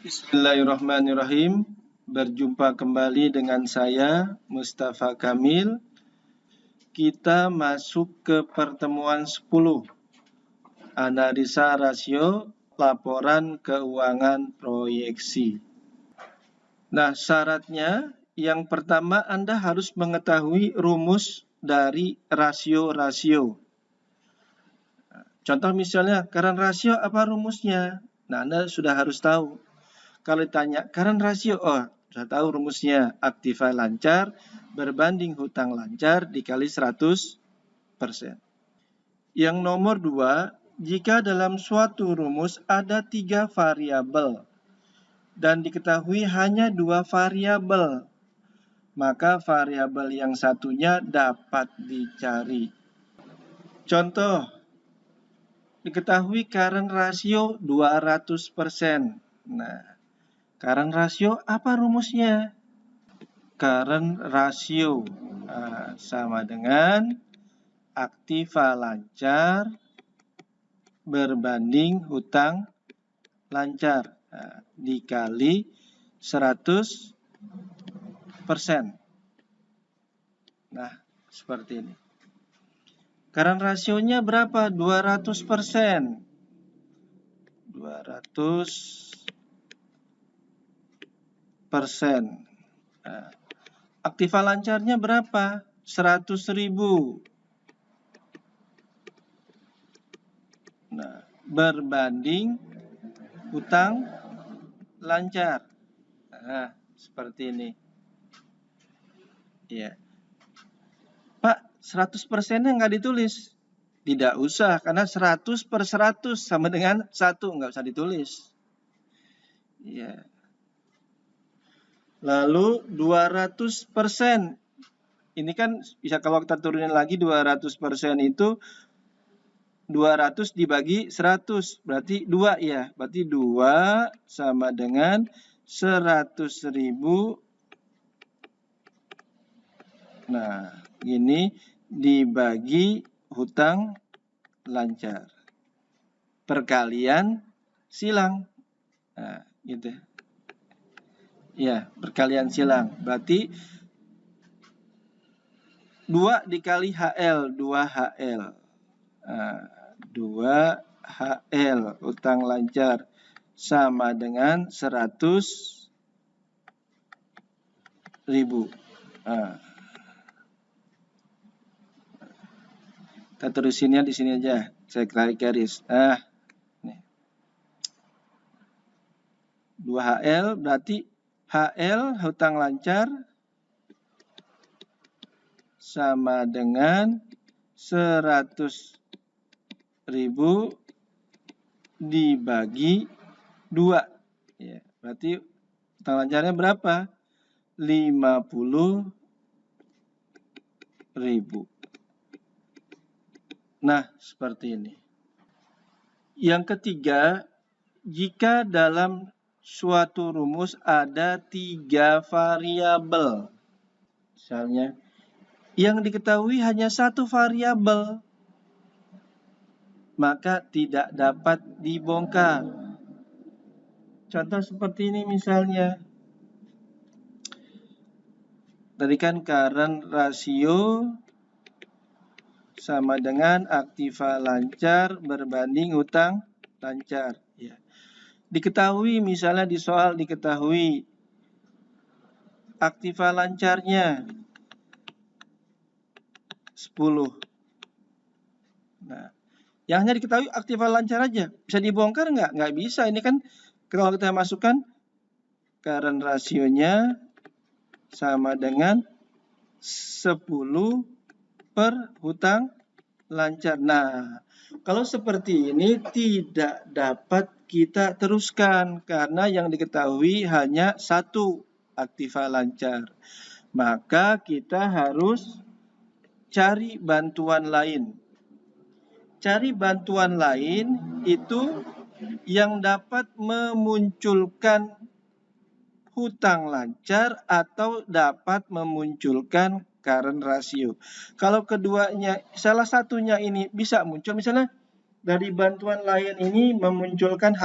Bismillahirrahmanirrahim. Berjumpa kembali dengan saya, Mustafa Kamil. Kita masuk ke pertemuan 10. Analisa rasio laporan keuangan proyeksi. Nah, syaratnya yang pertama Anda harus mengetahui rumus dari rasio-rasio. Contoh misalnya, current rasio apa rumusnya? Nah, Anda sudah harus tahu. Kalau ditanya current rasio, sudah tahu rumusnya. Aktiva lancar berbanding hutang lancar dikali 100%. Yang nomor 2, jika dalam suatu rumus ada 3 variabel dan diketahui hanya 2 variabel, maka variabel yang satunya dapat dicari. Contoh, diketahui current rasio 200%. Nah, current rasio apa rumusnya? Current rasio sama dengan aktiva lancar berbanding hutang lancar dikali 100%. Nah, seperti ini. Current rasionya berapa? 200%. 200%. Aktiva lancarnya berapa? 100.000. Nah, berbanding hutang lancar. Nah, seperti ini. Ya. Pak, 100%-nya nggak ditulis. Tidak usah, karena 100/100 sama dengan 1, nggak usah ditulis. Ya. Lalu 200%. Ini kan bisa kalau kita turunin lagi 200% itu 200 dibagi 100. Berarti 2 ya. Berarti 2 sama dengan 100.000. Nah, ini dibagi hutang lancar. Perkalian silang. Nah, gitu. Ya, perkalian silang. Berarti 2 dikali HL, 2HL. 2HL hutang lancar sama dengan 100.000. Kita terusinnya di sini aja. Saya tarik garis. Nih. 2HL berarti HL hutang lancar sama dengan 100.000 dibagi 2. Ya, berarti hutang lancarnya berapa? 50.000. Nah, seperti ini. Yang ketiga, jika dalam suatu rumus ada 3 variabel. Misalnya, yang diketahui hanya 1 variabel, maka tidak dapat dibongkar. Contoh seperti ini misalnya. Tadi kan current rasio sama dengan aktiva lancar berbanding hutang lancar. Ya. Diketahui misalnya di soal diketahui aktiva lancarnya 10. Nah, yang hanya diketahui aktiva lancar aja. Bisa dibongkar nggak? Nggak bisa. Ini kan kalau kita masukkan current rasionya sama dengan 10 per hutang lancar. Nah, kalau seperti ini tidak dapat kita teruskan karena yang diketahui hanya 1 aktiva lancar. Maka kita harus cari bantuan lain. Cari bantuan lain itu yang dapat memunculkan hutang lancar atau dapat memunculkan current rasio. Kalau keduanya, salah satunya ini bisa muncul, misalnya dari bantuan lain ini memunculkan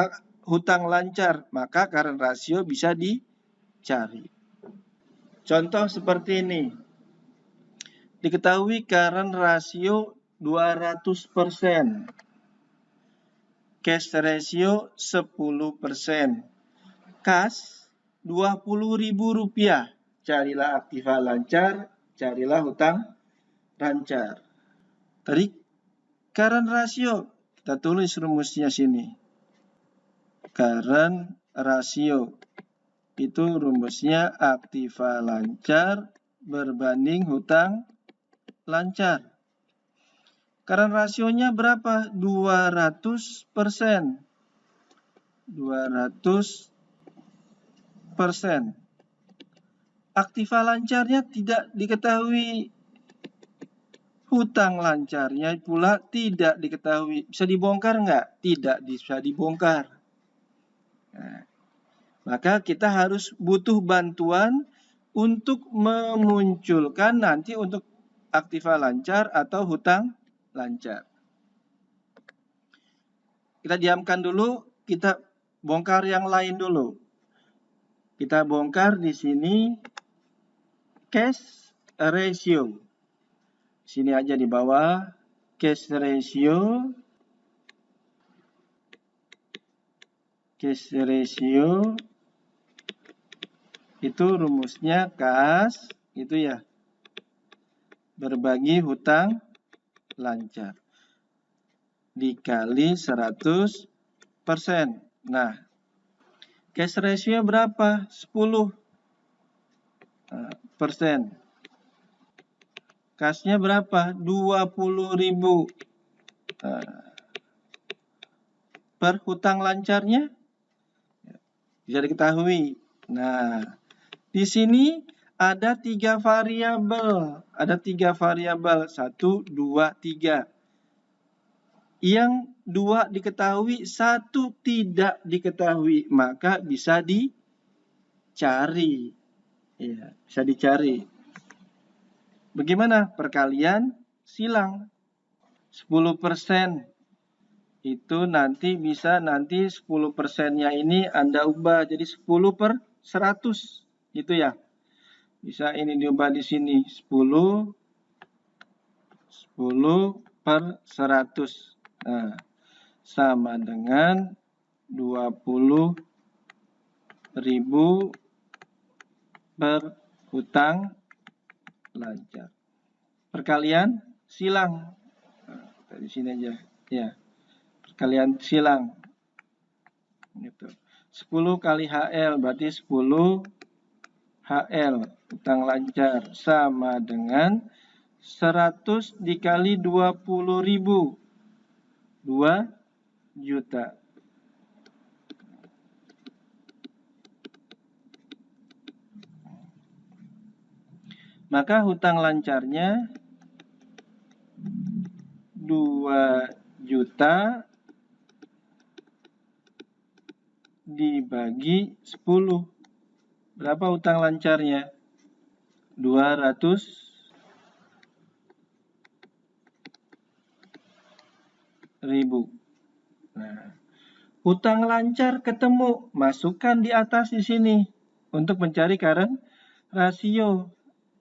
hutang lancar, maka current ratio bisa dicari. Contoh seperti ini. Diketahui current ratio 200%. Cash ratio 10%. Kas Rp20.000. Carilah aktiva lancar, carilah hutang lancar. Tadi current ratio, kita tulis rumusnya sini. Current ratio itu rumusnya aktiva lancar berbanding hutang lancar. Current rasionya berapa? 200%. 200%. Aktiva lancarnya tidak diketahui. Hutang lancarnya pula tidak diketahui. Bisa dibongkar nggak? Tidak bisa dibongkar. Nah, maka kita harus butuh bantuan untuk memunculkan nanti untuk aktiva lancar atau hutang lancar. Kita diamkan dulu, kita bongkar yang lain dulu. Kita bongkar di sini cash ratio. Sini aja di bawah cash ratio. Cash ratio itu rumusnya kas itu ya berbagi hutang lancar dikali 100%. Nah, cash ratio berapa? 10%. Kasnya berapa? 20.000. Per hutang lancarnya bisa diketahui. Nah, di sini ada 3 variabel. Ada 3 variabel. 1, 2, 3. Yang 2 diketahui, 1 tidak diketahui. Maka bisa dicari. Ya, bisa dicari. Bagaimana? Perkalian silang. 10%. Itu nanti bisa 10%-nya ini Anda ubah jadi 10/100 gitu ya. Bisa ini diubah di sini 10/100. Nah, sama dengan 20.000 per hutang lancar. Perkalian silang. Nah, dari sini aja ya. Perkalian silang. Gitu. 10 kali HL berarti 10 HL hutang lancar sama dengan 100 dikali 20.000. 2 juta. Maka hutang lancarnya 2 juta dibagi 10. Berapa hutang lancarnya? 200.000. Nah, hutang lancar ketemu, masukkan di atas di sini untuk mencari current ratio.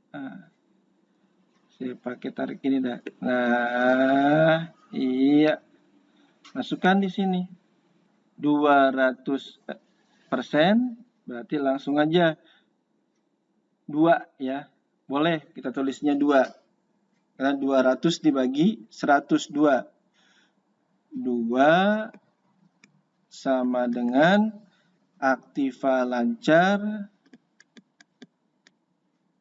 Nah, saya pakai tarik ini dah. Nah, iya. Masukkan di sini. 200% berarti langsung aja 2 ya. Boleh kita tulisnya 2. Karena 200 dibagi 102. 2 sama dengan aktiva lancar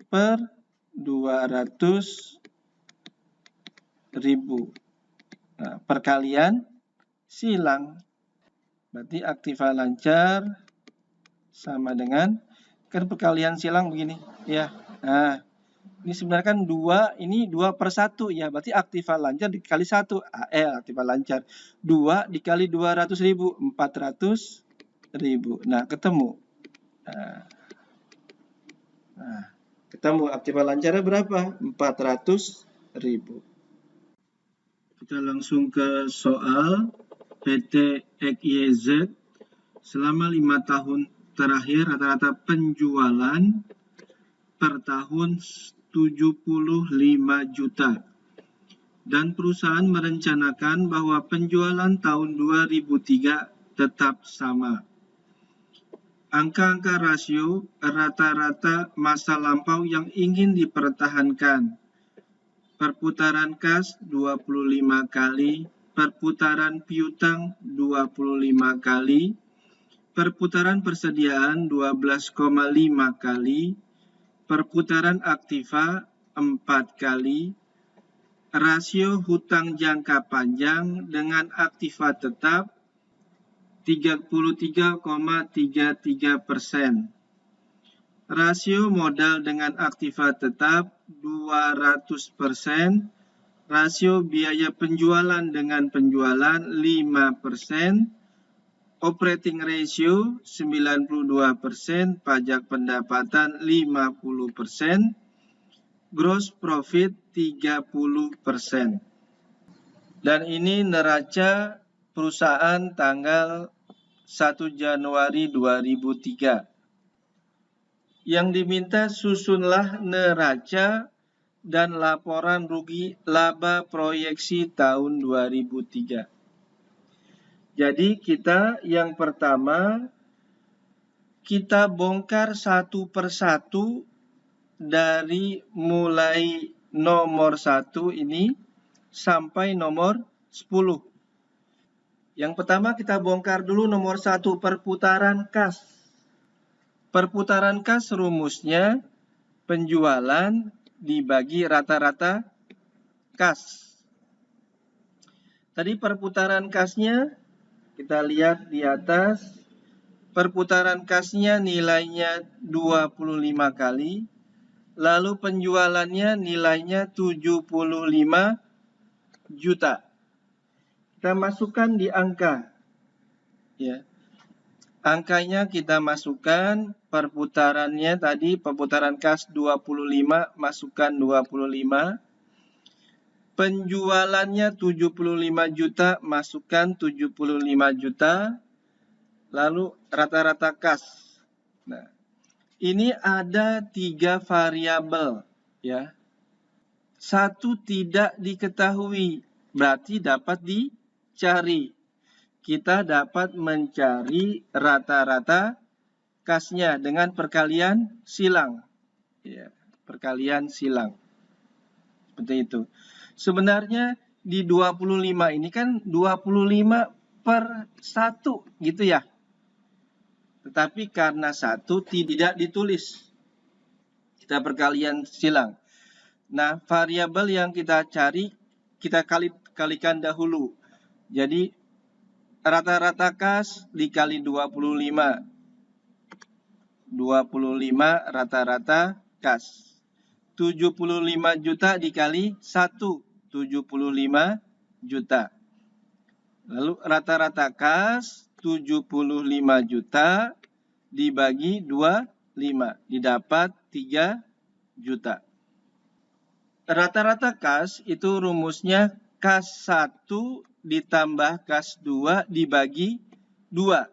per 200.000. Nah, perkalian silang. Berarti aktiva lancar sama dengan, kan perkalian silang begini ya. Nah, ini sebenarnya kan 2, ini 2/1 ya. Berarti aktiva lancar dikali 1, AL aktiva lancar. 2 dikali 200.000, 400.000. Nah, ketemu. Nah, ketemu aktiva lancarnya berapa? 400.000. Kita langsung ke soal PT XYZ selama 5 tahun terakhir rata-rata penjualan per tahun 75 juta. Dan perusahaan merencanakan bahwa penjualan tahun 2003 tetap sama. Angka-angka rasio rata-rata masa lampau yang ingin dipertahankan. Perputaran kas 25 kali, perputaran piutang 25 kali, perputaran persediaan 12,5 kali, perputaran aktiva 4 kali, rasio hutang jangka panjang dengan aktiva tetap 33,33%. Rasio modal dengan aktiva tetap 200%. Rasio biaya penjualan dengan penjualan 5%. Operating ratio 92%. Pajak pendapatan 50%. Gross profit 30%. Dan ini neraca perusahaan tanggal 1 Januari 2003. Yang diminta susunlah neraca dan laporan rugi laba proyeksi tahun 2003. Jadi kita yang pertama, kita bongkar satu persatu dari mulai nomor 1 ini sampai nomor 10. Yang pertama kita bongkar dulu nomor 1, perputaran kas. Perputaran kas rumusnya penjualan dibagi rata-rata kas. Tadi perputaran kasnya kita lihat di atas. Perputaran kasnya nilainya 25 kali. Lalu penjualannya nilainya 75 juta. Kita masukkan di angka. Ya. Angkanya kita masukkan, perputarannya tadi perputaran kas 25, masukkan 25. Penjualannya 75 juta, masukkan 75 juta. Lalu rata-rata kas. Nah, ini ada 3 variabel, ya. 1 tidak diketahui, berarti dapat dicari. Kita dapat mencari rata-rata kasnya dengan perkalian silang. Ya, perkalian silang. Seperti itu. Sebenarnya di 25 ini kan 25 per 1 gitu ya. Tetapi karena 1 tidak ditulis. Kita perkalian silang. Nah, variabel yang kita cari, kita kalikan dahulu. Jadi, rata-rata kas dikali 25. 25 rata-rata kas. 75 juta dikali 1. 75 juta. Lalu rata-rata kas 75 juta dibagi 25. Didapat 3 juta. Rata-rata kas itu rumusnya kas 1 ditambah kas 2 dibagi 2.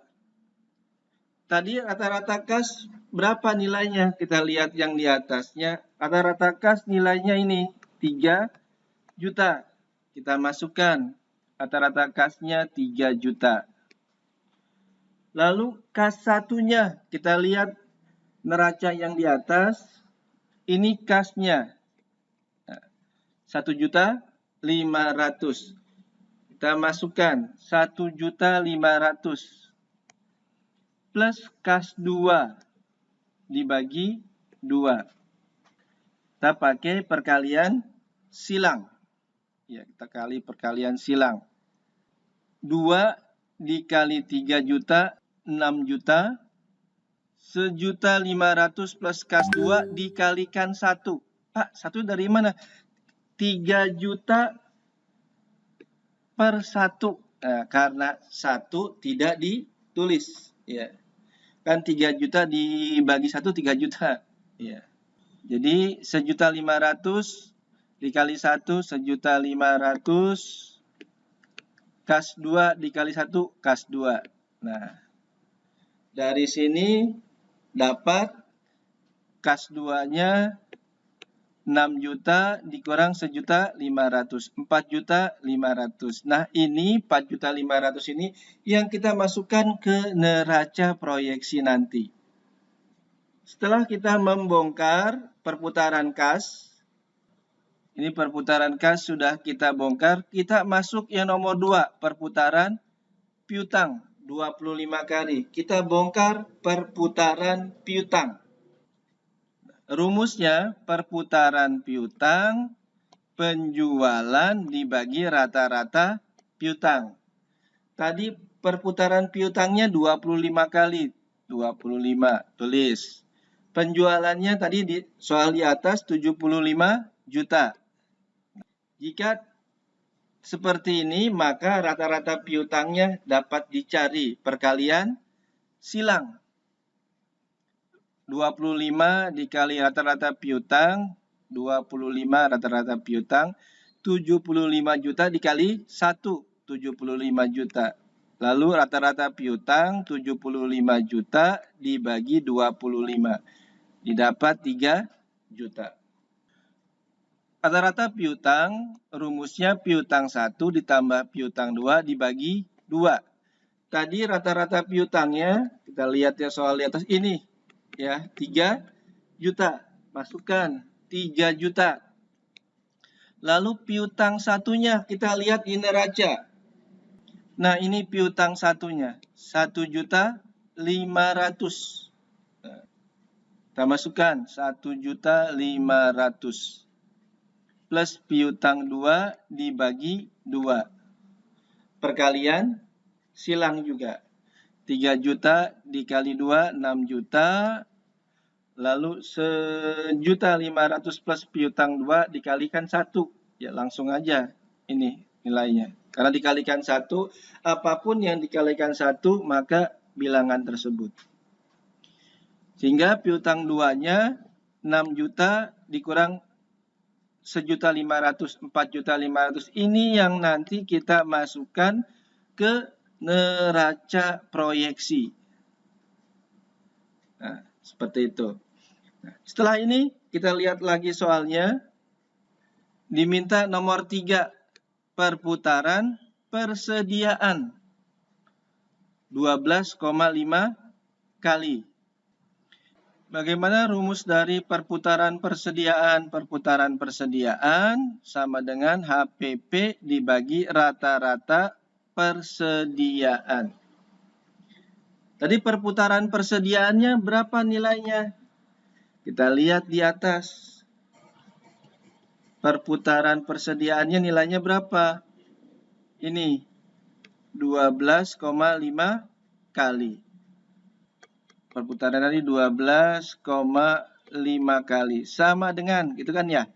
Tadi rata-rata kas berapa nilainya? Kita lihat yang di atasnya. Rata-rata kas nilainya ini 3 juta. Kita masukkan. Rata-rata kasnya 3 juta. Lalu kas satunya. Kita lihat neraca yang di atas. Ini kasnya. 1.500.000. Kita masukkan 1.500.000 plus kas 2 dibagi 2. Kita pakai perkalian silang. Ya, kita kali perkalian silang. 2 dikali 3 juta, 6 juta. 1.500.000 plus kas 2 dikalikan 1. Pak, 1 dari mana? 3 juta per 1. Nah, karena 1 tidak ditulis. Ya. Kan 3 juta dibagi 1, 3 juta. Ya. Jadi 1.500.000 dikali 1, 1.500.000. Kas 2 dikali 1, kas 2. Nah, Dari sini dapat kas 2-nya 6 juta dikurang 1.500.000, 4.500.000. Nah, ini 4.500.000 ini yang kita masukkan ke neraca proyeksi nanti. Setelah kita membongkar perputaran kas, ini perputaran kas sudah kita bongkar, kita masuk yang nomor 2, perputaran piutang 25 kali. Kita bongkar perputaran piutang. Rumusnya perputaran piutang penjualan dibagi rata-rata piutang. Tadi perputaran piutangnya 25 kali. 25, tulis. Penjualannya tadi di soal di atas 75 juta. Jika seperti ini, maka rata-rata piutangnya dapat dicari perkalian silang. 25 dikali rata-rata piutang, 25 rata-rata piutang, 75 juta dikali 1, 75 juta. Lalu rata-rata piutang 75 juta dibagi 25, didapat 3 juta. Rata-rata piutang, rumusnya piutang 1 ditambah piutang 2 dibagi 2. Tadi rata-rata piutangnya, kita lihat ya soal di atas ini. Ya, 3 juta. Masukkan 3 juta. Lalu piutang satunya kita lihat di neraca. Nah, ini piutang satunya 1.500.000. Kita masukkan 1.500.000 plus piutang 2 dibagi 2. Perkalian silang juga. 3 juta dikali 2, 6 juta. Lalu 1.500.000 plus piutang 2 dikalikan 1. Ya, langsung aja ini nilainya. Karena dikalikan 1, apapun yang dikalikan 1, maka bilangan tersebut. Sehingga piutang 2-nya 6 juta dikurang 1.500.000, 4.500.000. Ini yang nanti kita masukkan ke neraca proyeksi. Nah, seperti itu. Nah, setelah ini kita lihat lagi soalnya. Diminta nomor 3, perputaran persediaan 12,5 kali. Bagaimana rumus dari perputaran persediaan? Perputaran persediaan sama dengan HPP dibagi rata-rata persediaan. Tadi perputaran persediaannya berapa nilainya? Kita lihat di atas. Perputaran persediaannya nilainya berapa? Ini 12,5 kali. Perputaran tadi 12,5 kali. Sama dengan, gitu kan ya.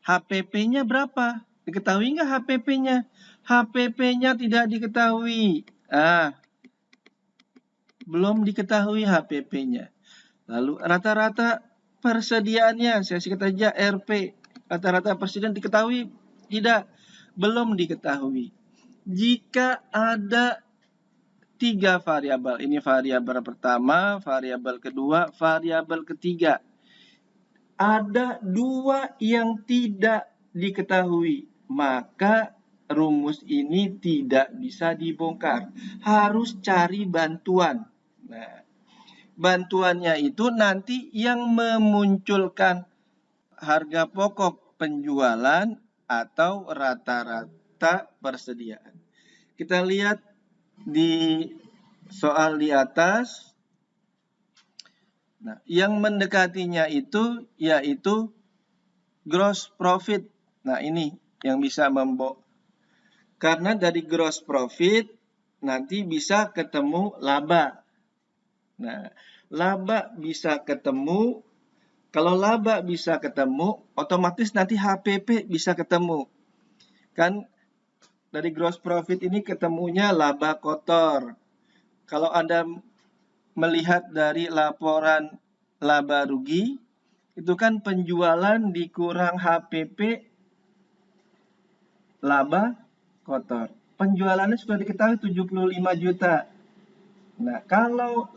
HPP-nya berapa? Diketahui nggak HPP-nya? HPP-nya tidak diketahui. Belum diketahui HPP-nya. Lalu rata-rata persediaannya, saya singkat aja RP. Rata-rata persediaan diketahui? Tidak, belum diketahui. Jika ada 3 variabel, ini variabel pertama, variabel kedua, variabel ketiga. Ada 2 yang tidak diketahui, maka rumus ini tidak bisa dibongkar. Harus cari bantuan. Nah, bantuannya itu nanti yang memunculkan harga pokok penjualan atau rata-rata persediaan. Kita lihat di soal di atas. Nah, yang mendekatinya itu yaitu gross profit. Nah, ini yang bisa karena dari gross profit nanti bisa ketemu laba. Nah, laba bisa ketemu. Kalau laba bisa ketemu, otomatis nanti HPP bisa ketemu. Kan dari gross profit ini ketemunya laba kotor. Kalau Anda melihat dari laporan laba rugi, itu kan penjualan dikurang HPP laba kotor. Penjualannya sudah diketahui 75 juta. Nah, kalau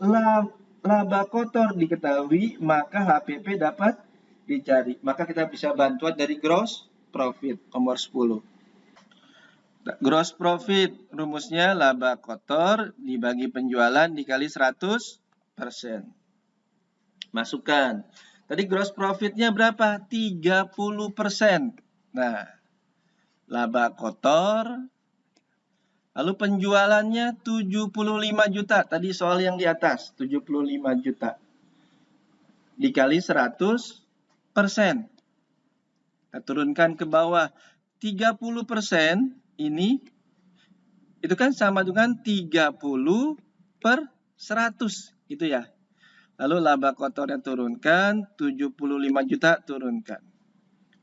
laba kotor diketahui, maka HPP dapat dicari. Maka kita bisa bantuan dari gross profit nomor 10. Gross profit rumusnya laba kotor dibagi penjualan dikali 100%. Masukkan. Tadi gross profitnya berapa? 30%. Nah, laba kotor. Lalu penjualannya 75 juta. Tadi soal yang di atas, 75 juta. Dikali 100%. Kita turunkan ke bawah. 30% ini itu kan sama dengan 30 per 100 gitu ya. Lalu laba kotornya turunkan, 75 juta turunkan.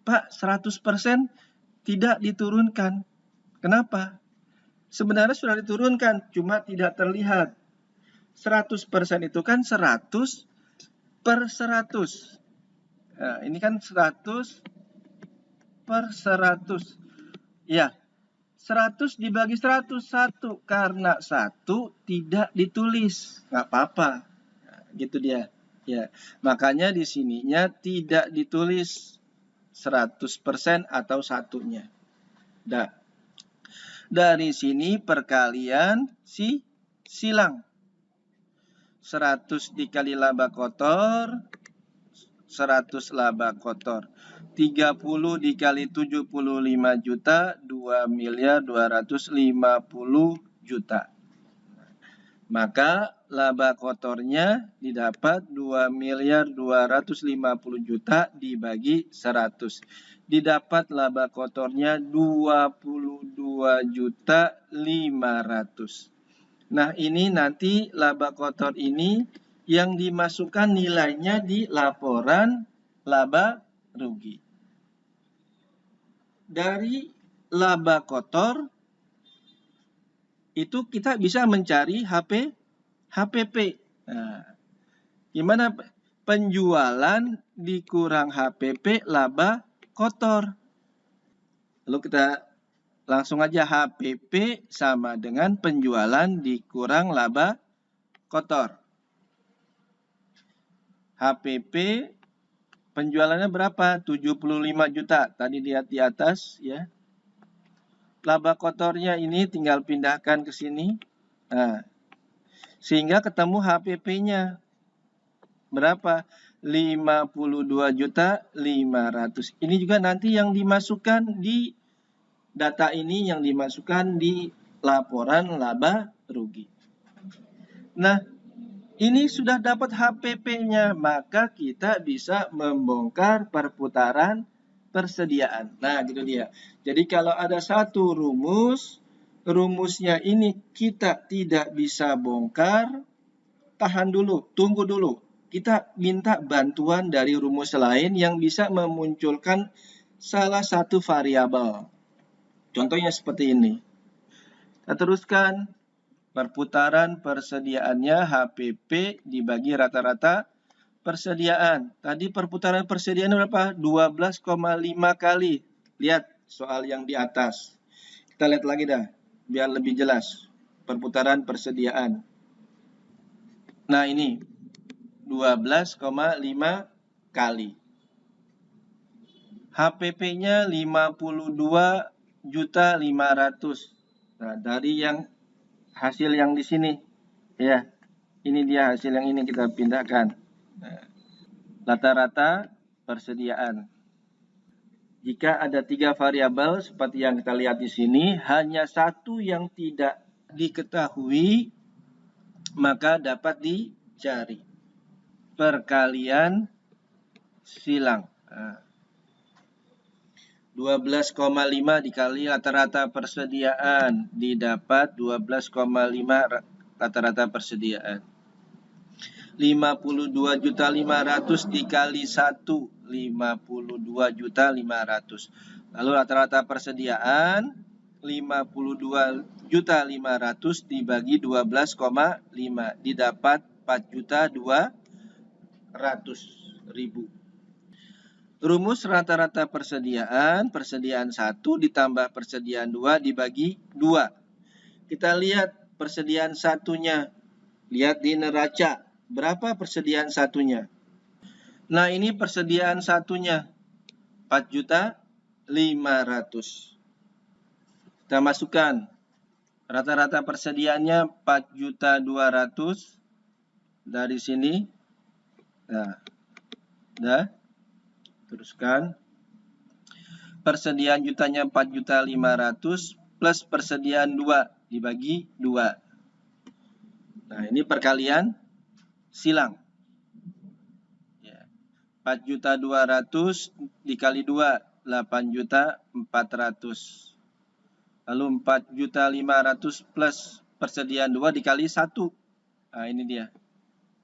Pak, 100% tidak diturunkan. Kenapa? Sebenarnya sudah diturunkan, cuma tidak terlihat. 100% itu kan 100 per 100. Nah, ini kan 100 per 100. Ya, 100 dibagi 101 karena 1 tidak ditulis. Nggak apa-apa. Nah, gitu dia. Ya, makanya di sininya tidak ditulis 100% atau satunya. Nah, dari sini perkalian silang. 100 dikali laba kotor, 100 laba kotor. 30 dikali 75 juta, 2.250 juta. Maka laba kotornya didapat 2.250 juta dibagi 100. Didapat laba kotornya 22 juta 500. Nah, ini nanti laba kotor ini yang dimasukkan nilainya di laporan laba rugi. Dari laba kotor itu kita bisa mencari HPP. Nah, gimana penjualan dikurang HPP laba kotor? Lalu kita langsung aja HPP sama dengan penjualan dikurang laba kotor. HPP penjualannya berapa? 75 juta. Tadi lihat di atas ya. Laba kotornya ini tinggal pindahkan ke sini. Nah, sehingga ketemu HPP-nya. Berapa? 52 juta 500. Ini juga nanti yang dimasukkan di data ini yang dimasukkan di laporan laba rugi. Nah, ini sudah dapat HPP-nya, maka kita bisa membongkar perputaran persediaan. Nah, gitu dia. Jadi kalau ada satu rumusnya ini kita tidak bisa bongkar, tahan dulu, tunggu dulu. Kita minta bantuan dari rumus lain yang bisa memunculkan salah satu variabel. Contohnya seperti ini. Kita teruskan. Perputaran persediaannya HPP dibagi rata-rata persediaan. Tadi perputaran persediaan berapa? 12,5 kali. Lihat soal yang di atas. Kita lihat lagi dah, biar lebih jelas. Perputaran persediaan. Nah, ini 12,5 kali. HPP-nya 52 juta 500. Nah, dari yang hasil yang di sini. Ya, ini dia hasil yang ini kita pindahkan. Rata-rata persediaan. Jika ada 3 variabel seperti yang kita lihat di sini, hanya satu yang tidak diketahui, maka dapat dicari. Perkalian silang. 12,5 dikali rata-rata persediaan, didapat 12,5 rata-rata persediaan. 52 juta 500 dikali 1, 52 juta 500. Lalu rata-rata persediaan 52 juta 500 dibagi 12,5 didapat 4 juta 200 ribu. Rumus rata-rata persediaan 1 ditambah persediaan 2 dibagi 2. Kita lihat persediaan satunya Lihat di neraca, berapa persediaan satunya? Nah, ini persediaan satunya 4.500.000. Kita masukkan rata-rata persediaannya 4.200.000 dari sini. Nah, udah. Teruskan. Persediaan jutanya 4.500.000 plus persediaan 2 dibagi 2. Nah, ini perkalian silang. 4.200.000 dikali 2, 8.400.000. Lalu 4.500.000 plus persediaan 2 dikali 1. Nah, ini dia.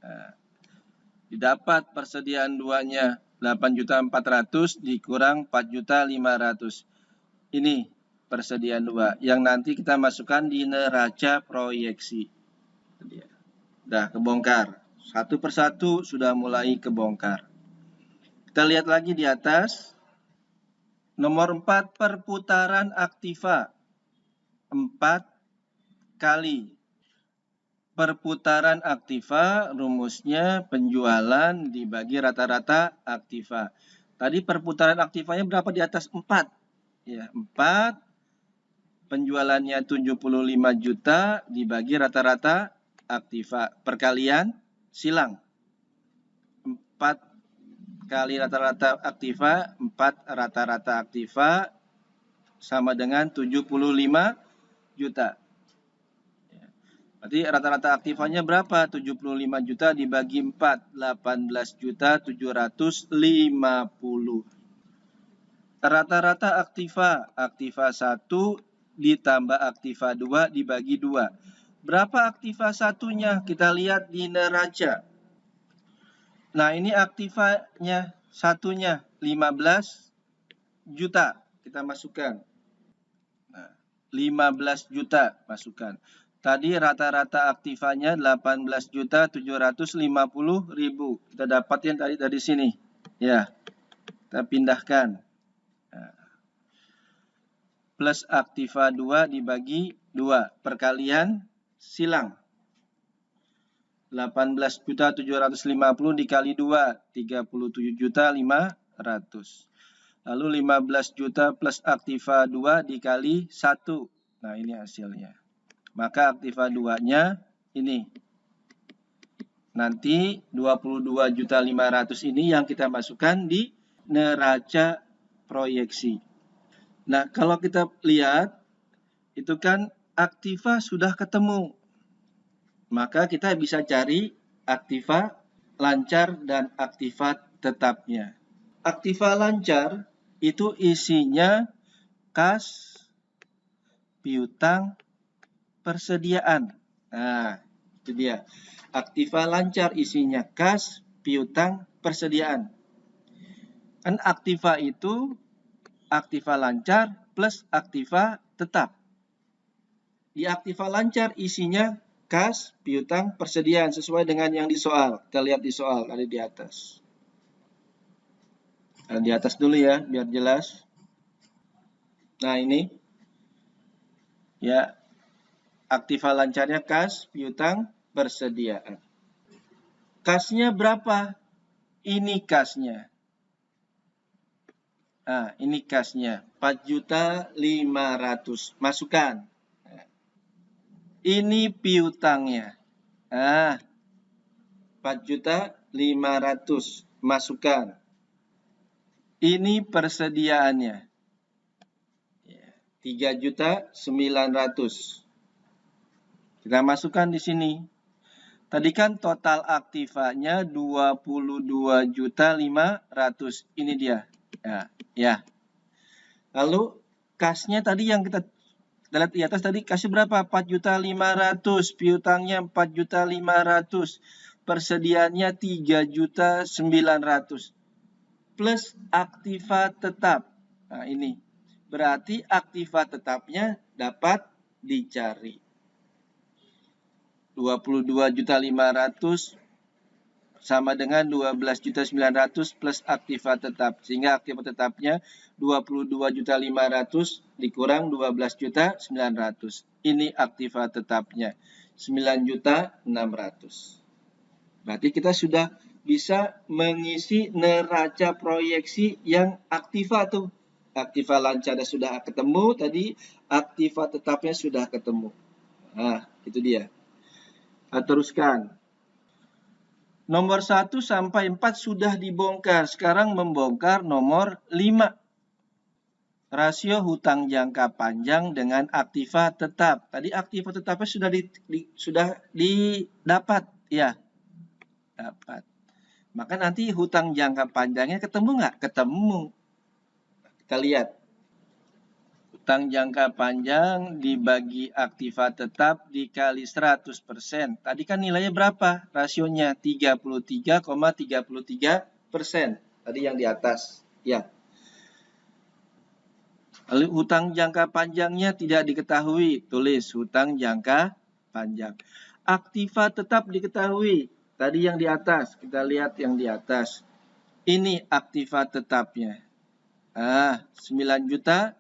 Nah, didapat persediaan 2-nya 8.400.000 dikurang 4.500.000. Ini persediaan 2 yang nanti kita masukkan di neraca proyeksi. Udah kebongkar. Satu persatu sudah mulai kebongkar. Kita lihat lagi di atas. Nomor 4, perputaran aktiva. 4 kali. Perputaran aktiva rumusnya penjualan dibagi rata-rata aktiva. Tadi perputaran aktivanya berapa di atas? 4. Ya, 4. Penjualannya 75 juta dibagi rata-rata aktiva. Perkalian silang. 4 kali rata-rata aktiva, 4 rata-rata aktiva sama dengan 75 juta. Berarti rata-rata aktivanya berapa? 75 juta dibagi 4, 18.750. Rata-rata aktiva, aktiva 1 ditambah aktiva 2 dibagi 2. Berapa aktiva satunya? Kita lihat di neraca. Nah, ini aktivanya satunya 15 juta. Kita masukkan. Nah, 15 juta masukkan. Tadi rata-rata aktivanya 18.750.000. Kita dapatin tadi dari sini. Ya. Kita pindahkan. Nah, plus aktiva 2 dibagi 2. Perkalian silang. 18.750 dikali 2, 37.500. Lalu 15 juta plus aktiva 2 dikali 1. Nah, ini hasilnya. Maka aktiva 2-nya ini. Nanti 22.500.000 ini yang kita masukkan di neraca proyeksi. Nah, kalau kita lihat, itu kan aktiva sudah ketemu. Maka kita bisa cari aktiva lancar dan aktiva tetapnya. Aktiva lancar itu isinya kas, piutang, persediaan. Nah, itu dia. Aktiva lancar isinya kas, piutang, persediaan. Kan aktiva itu aktiva lancar plus aktiva tetap. Di aktiva lancar isinya kas, piutang, persediaan sesuai dengan yang di soal. Kita lihat di soal ada di atas. Nah, di atas dulu ya biar jelas. Nah, ini ya aktiva lancarnya kas, piutang, persediaan. Kasnya berapa? Ini kasnya. Nah, ini kasnya 4.500.000. Masukkan. Ini piutangnya. Nah, 4.500.000. Masukkan. Ini persediaannya. 3.900.000. Kita masukkan di sini. Tadi kan total aktivanya 22.500.000. Ini dia. Ya. Lalu kasnya tadi yang kita lihat di atas tadi kasih berapa? 4.500.000, piutangnya 4.500.000, persediaannya 3.900.000 plus aktiva tetap. Nah, ini berarti aktiva tetapnya dapat dicari. 22.500.000 sama dengan 12.900.000 plus aktiva tetap. Sehingga aktiva tetapnya 22.500.000 dikurang 12.900.000. Ini aktiva tetapnya. 9.600.000. Berarti kita sudah bisa mengisi neraca proyeksi yang aktiva tuh. Aktiva lancada sudah ketemu tadi, aktiva tetapnya sudah ketemu. Nah, itu dia. Kita teruskan. Nomor 1 sampai 4 sudah dibongkar. Sekarang membongkar nomor 5. Rasio hutang jangka panjang dengan aktiva tetap. Tadi aktiva tetapnya sudah didapat, ya. Dapat. Maka nanti hutang jangka panjangnya ketemu nggak? Ketemu. Kita lihat. Hutang jangka panjang dibagi aktiva tetap dikali 100%. Tadi kan nilainya berapa? Rasionya 33,33%. Tadi yang di atas. Ya. Lalu hutang jangka panjangnya tidak diketahui. Tulis hutang jangka panjang. Aktiva tetap diketahui. Tadi yang di atas, kita lihat yang di atas. Ini aktiva tetapnya. 9.600.000.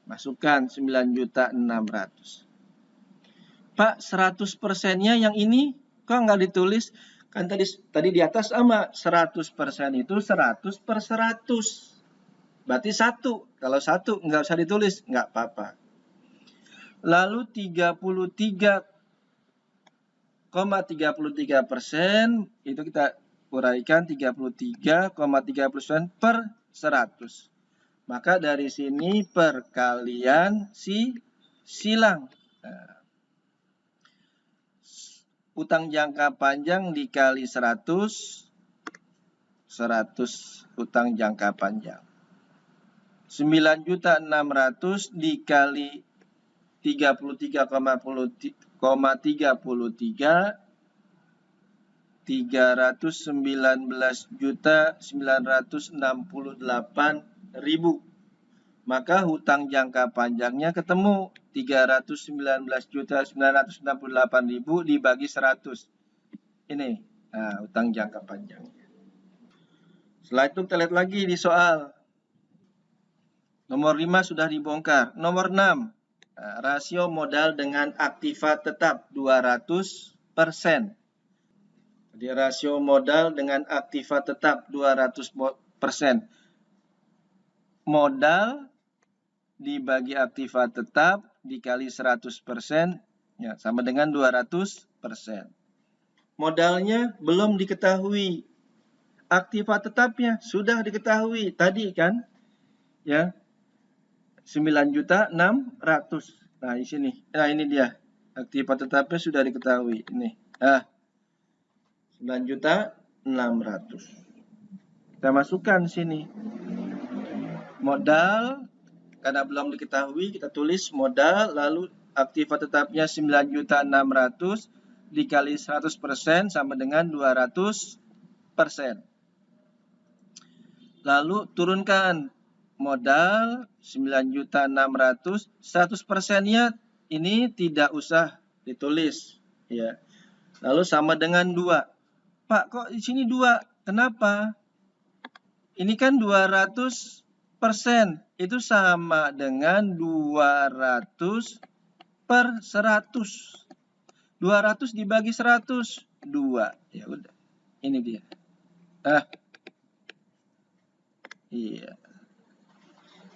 Masukkan 9.600.000. Pak, 100%-nya yang ini kok nggak ditulis? Kan tadi di atas sama 100% itu 100 per 100. Berarti 1. Kalau 1 nggak usah ditulis, nggak apa-apa. Lalu 33,33% itu kita uraikan 33,30% per 100. Maka dari sini perkalian silang. Utang jangka panjang dikali 100 utang jangka panjang. 9.600.000 dikali 33,33 319.968.000. Maka hutang jangka panjangnya ketemu 319.968.000 dibagi 100. Ini hutang jangka panjangnya. Setelah itu kita lihat lagi di soal. Nomor 5 sudah dibongkar. Nomor 6. Rasio modal dengan aktiva tetap 200%. Jadi rasio modal dengan aktiva tetap 200%. Modal dibagi aktiva tetap dikali 100%, ya, sama dengan 200%. Modalnya belum diketahui. Aktiva tetapnya sudah diketahui tadi kan? Ya. 9.600.000. Nah, di sini. Nah, ini dia. Aktiva tetapnya sudah diketahui. Ini. 9.600.000. Kita masukkan sini. Modal karena belum diketahui, kita tulis modal lalu aktiva tetapnya 9.600.000 dikali 100% sama dengan 200%. Lalu turunkan modal 9.600.000, 100%-nya ini tidak usah ditulis, ya. Lalu sama dengan 2. Pak, kok di sini 2? Kenapa? Ini kan 200%. Itu sama dengan 200 per 100. 200 dibagi 100, 2. Ya udah. Ini dia. Iya.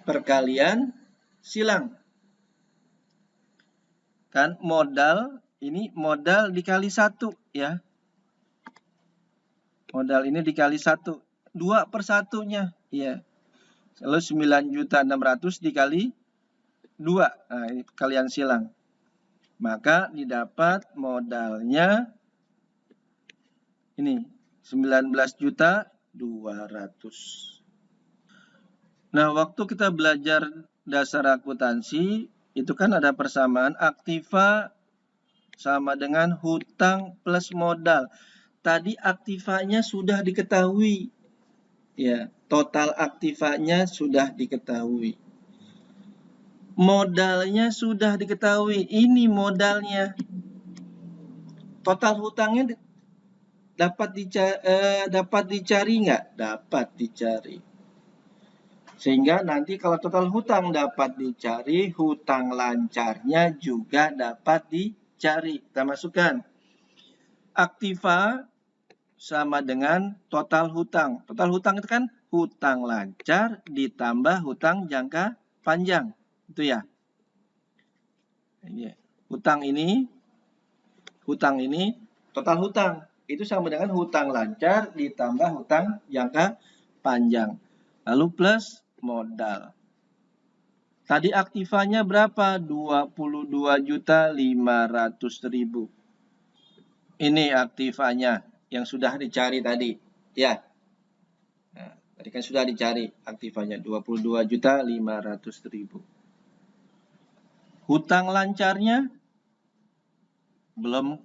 Perkalian silang. Kan modal, ini modal dikali 1, ya. Modal ini dikali 1. 2 per 1-nya, ya. Lalu 9.600.000 dikali 2. Nah, ini kalian silang. Maka didapat modalnya ini 19.200.000. Nah, waktu kita belajar dasar akuntansi, itu kan ada persamaan aktiva sama dengan hutang plus modal. Tadi aktivanya sudah diketahui. Ya, total aktivanya sudah diketahui. Modalnya sudah diketahui. Ini modalnya. Total hutangnya dapat dicari nggak? Dapat dicari. Sehingga nanti kalau total hutang dapat dicari, hutang lancarnya juga dapat dicari. Kita masukkan. Aktiva sama dengan total hutang. Total hutang itu kan hutang lancar ditambah hutang jangka panjang. Itu ya. Hutang ini total hutang. Itu sama dengan hutang lancar ditambah hutang jangka panjang. Lalu plus modal. Tadi aktivanya berapa? 22.500.000. Ini aktivanya yang sudah dicari tadi. Ya. Nah, tadi kan sudah dicari aktivanya 22.500.000. Hutang lancarnya belum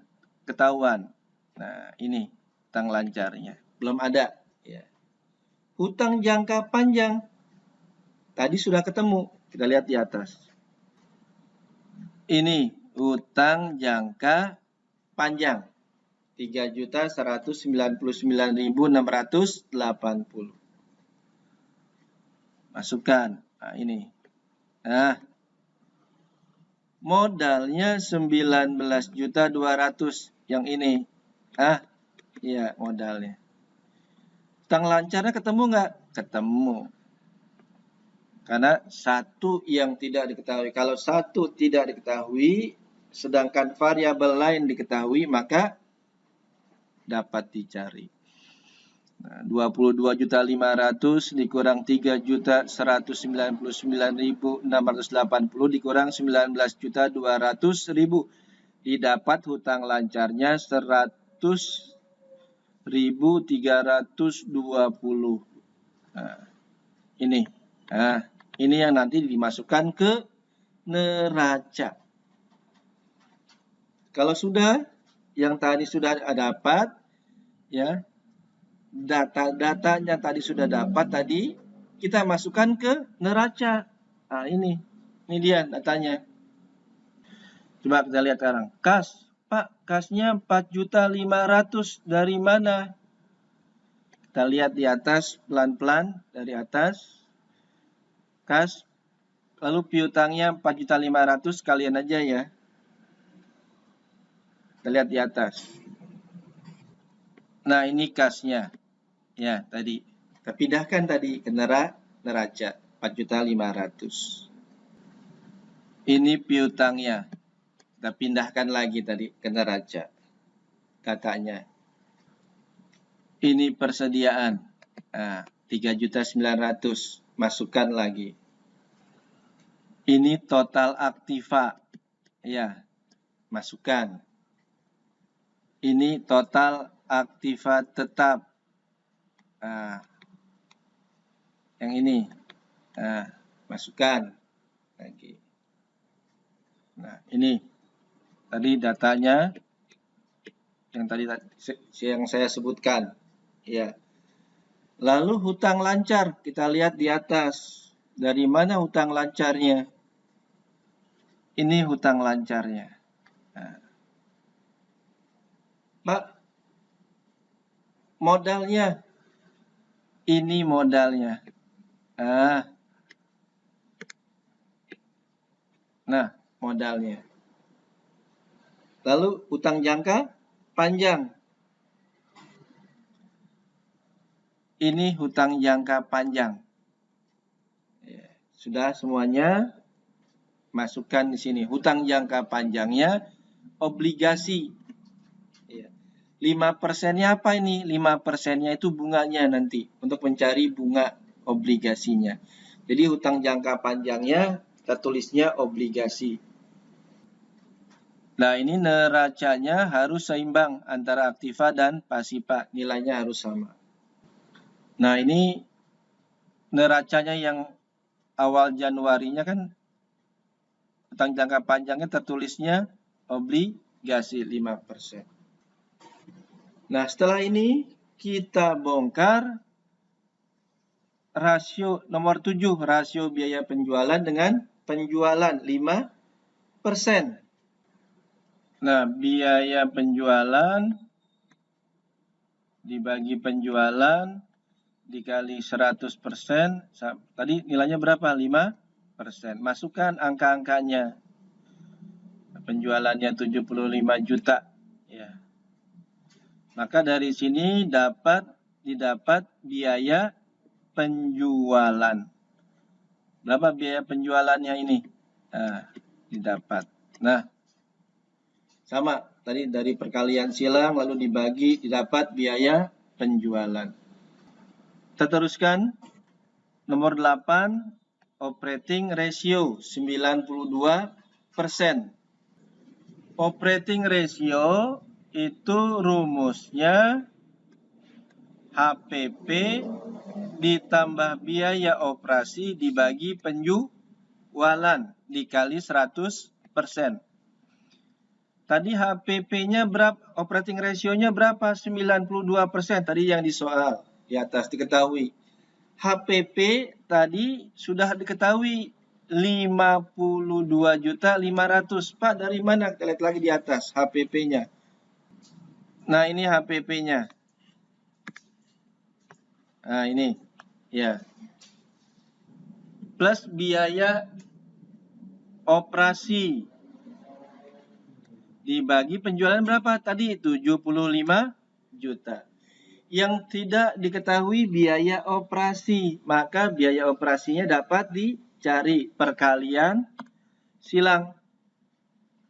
ketahuan. Nah, ini hutang lancarnya. Belum ada. Ya. Hutang jangka panjang. Tadi sudah ketemu. Kita lihat di atas. Ini hutang jangka panjang. 3.199.680. Masukkan. Nah, ini. Nah, modalnya 19.200.000 yang ini. Iya modalnya. Hutang lancarnya ketemu nggak? Ketemu. Karena satu yang tidak diketahui. Kalau satu tidak diketahui, sedangkan variabel lain diketahui, maka dapat dicari. Nah, 22.500.000 dikurang 3.199.680 dikurang 19.200.000. Didapat hutang lancarnya 100.320. Nah, ini. Nah, ini yang nanti dimasukkan ke neraca. Kalau sudah, yang tadi sudah dapat, ya, datanya tadi sudah dapat tadi, kita masukkan ke neraca. Nah, ini dia datanya. Coba kita lihat sekarang. Kas, Pak, kasnya 4.500.000 dari mana? Kita lihat di atas pelan-pelan dari atas. Kas, lalu piutangnya 4.500.000 sekalian aja ya. Kita lihat di atas. Nah, ini kasnya. Ya, tadi. Kita pindahkan tadi ke neraca. 4.500.000. Ini piutangnya. Kita pindahkan lagi tadi ke neraca. Datanya. Ini persediaan. Nah, 3.900.000. Masukkan lagi. Ini total aktiva. Ya, masukkan. Ini total aktiva tetap. Nah, yang ini. Nah, masukkan lagi. Nah, ini. Tadi datanya yang saya sebutkan. Ya. Lalu hutang lancar, kita lihat di atas. Dari mana hutang lancarnya? Ini hutang lancarnya. Nah. Pak, modalnya. Ini modalnya. Nah, modalnya. Lalu hutang jangka panjang. Ini hutang jangka panjang. Ya, sudah semuanya masukkan di sini. Hutang jangka panjangnya obligasi. Ya. 5%-nya apa ini? 5%-nya itu bunganya nanti untuk mencari bunga obligasinya. Jadi hutang jangka panjangnya kita tulisnya obligasi. Nah, ini neracanya harus seimbang antara aktiva dan pasiva. Nilainya harus sama. Nah, ini neracanya yang awal Januarinya kan hutang jangka panjangnya tertulisnya obligasi 5%. Nah, setelah ini kita bongkar rasio nomor 7, rasio biaya penjualan dengan penjualan 5%. Nah, biaya penjualan dibagi penjualan dikali 100%, tadi nilainya berapa? 5%. Masukkan angka-angkanya. Penjualannya 75 juta. Ya. Maka dari sini didapat biaya penjualan. Berapa biaya penjualannya ini? Nah, didapat. Nah, sama. Tadi dari perkalian silang lalu dibagi, didapat biaya penjualan. Kita teruskan. Nomor 8, operating ratio 92%. Operating ratio itu rumusnya HPP ditambah biaya operasi dibagi penjualan dikali 100%. Tadi HPP-nya berapa? Operating ratio-nya berapa? 92%. Tadi yang di soal di atas diketahui. HPP tadi sudah diketahui 52.500.000. Pak, dari mana? Kita lihat lagi di atas HPP-nya. Nah, ini HPP-nya. Nah, ini. Ya. Plus biaya operasi dibagi penjualan berapa? Tadi 75 juta. Yang tidak diketahui biaya operasi, maka biaya operasinya dapat dicari perkalian silang.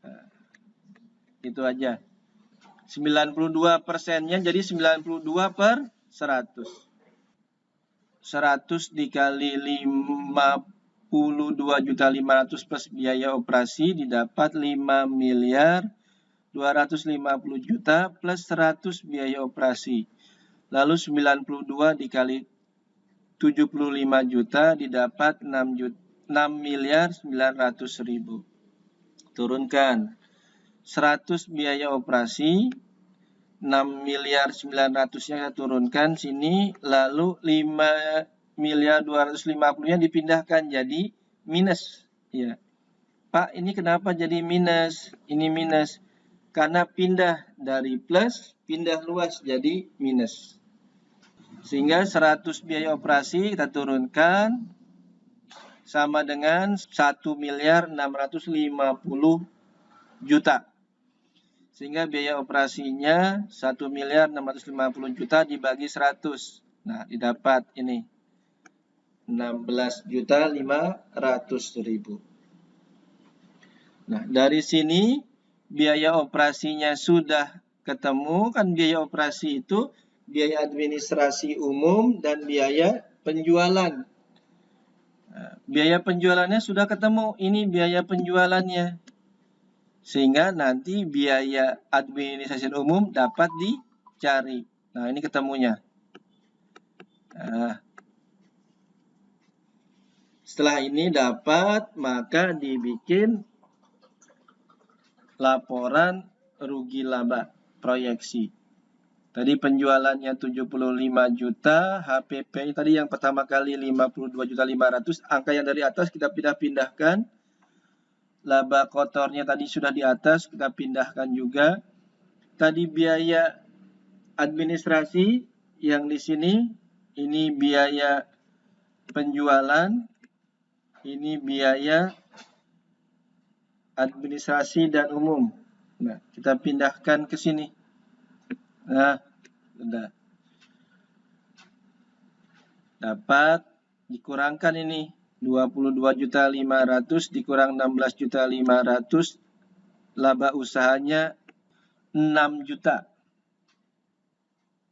Nah, itu aja. 92%-nya jadi 92 per 100. 100 dikali 52.500.000 plus biaya operasi didapat 5.250.000.000 plus 100 biaya operasi. Lalu 92 dikali 75 juta didapat 6.900.000. Turunkan. 100 biaya operasi, 6.900.000-nya saya turunkan sini, lalu 5.250.000-nya dipindahkan jadi minus. Ya. Pak, ini kenapa jadi minus? Ini minus. Karena pindah dari plus, pindah luas jadi minus. Sehingga 100 biaya operasi kita turunkan sama dengan 1.650.000.000. Sehingga biaya operasinya 1.650.000.000 dibagi 100. Nah, didapat ini 16.500.000. Nah, dari sini biaya operasinya sudah ketemu. Kan biaya operasi itu biaya administrasi umum dan biaya penjualan. Nah, biaya penjualannya sudah ketemu. Ini biaya penjualannya. Sehingga nanti biaya administrasi umum dapat dicari. Nah, ini ketemunya. Nah, setelah ini dapat, maka dibikin laporan rugi laba proyeksi. Tadi penjualannya 75 juta, HPP tadi yang pertama kali 52.500.000, angka yang dari atas kita pindah-pindahkan. Laba kotornya tadi sudah di atas, kita pindahkan juga. Tadi biaya administrasi yang di sini, ini biaya penjualan, ini biaya administrasi dan umum. Nah, kita pindahkan ke sini. Nah, sudah. Dapat dikurangkan ini. 22.500.000 dikurang 16.500.000, laba usahanya 6 juta.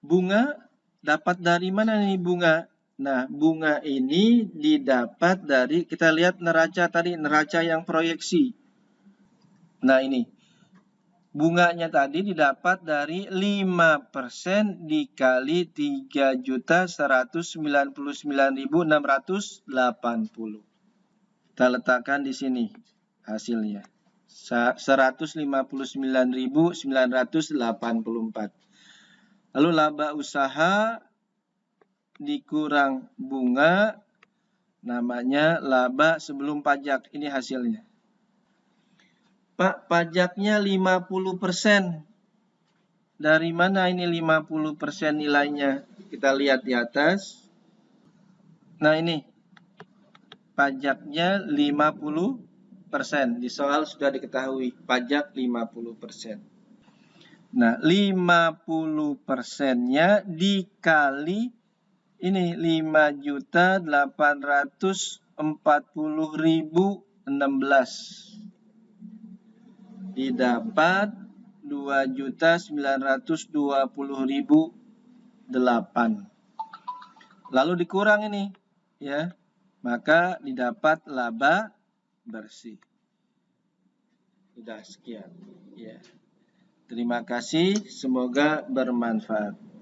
Bunga dapat dari mana nih bunga? Nah, bunga ini didapat dari, kita lihat neraca tadi, neraca yang proyeksi. Nah, ini. Bunganya tadi didapat dari 5% dikali 3.199.680. Kita letakkan di sini hasilnya. 159.984. Lalu laba usaha dikurang bunga, namanya laba sebelum pajak. Ini hasilnya. Pak, pajaknya 50%. Dari mana ini 50% nilainya? Kita lihat di atas. Nah ini pajaknya 50%. Di soal sudah diketahui pajak 50%. Nah 50%-nya dikali ini 5.840.016 didapat 2.920.008. Lalu dikurang ini ya, maka didapat laba bersih. Sudah sekian ya. Terima kasih, semoga bermanfaat.